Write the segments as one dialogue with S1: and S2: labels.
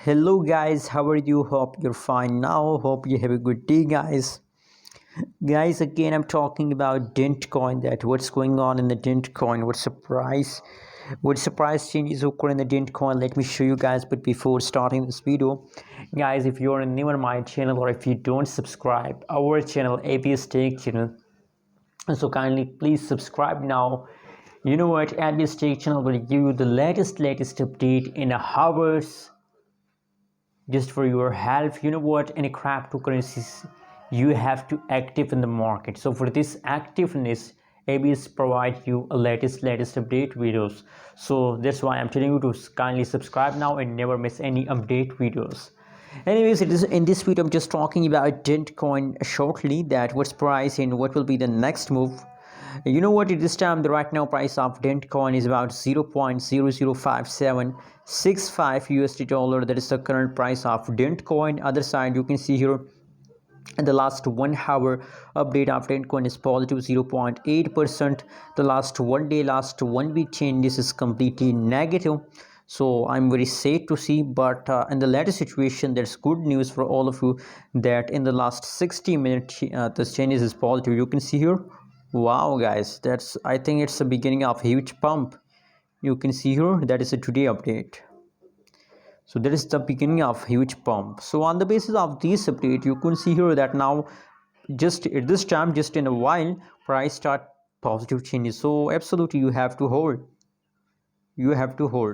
S1: Hello guys, how are you? Hope you're fine now. Hope you have a good day, guys. Guys, again I'm talking about Dent coin. That what's going on in the Dent coin? What surprise changes occur in the Dent coin? Let me show you guys. But before starting this video, guys, if you're new on my channel or if you don't subscribe our channel, ABS Tech channel, so kindly please subscribe now. You know what? ABS Tech channel will give you the latest update in hours just for your help. You know what, in cryptocurrencies you have to active in the market, so for this activeness abs provide you a latest update videos. So that's why I'm telling you to kindly subscribe now and never miss any update videos. Anyways, it is in this video I'm just talking about Dent coin shortly, that what's price and what will be the next move. You know what, at this time the right now price of Dent coin is about 0.005765 USD dollar. That is the current price of Dent coin. Other side you can see here in the last 1 hour update of Dent coin is positive 0.8%. The last 1 day, last 1 week change, this is completely negative. So I'm very sad to see, but in the latest situation there's good news for all of you, that in the last 60 minutes this changes is positive. You can see here, wow guys, that's, I think it's the beginning of huge pump. You can see here that is a today update. So that is the beginning of huge pump. So on the basis of this update you can see here that now just at this time, just in a while, price start positive changes. So absolutely you have to hold,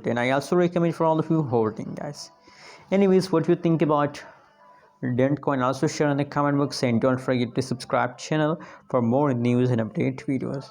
S1: and I also recommend for all of you holding, guys. Anyways, what you think about Dent coin, also share in the comment box, and don't forget to subscribe channel for more news and update videos.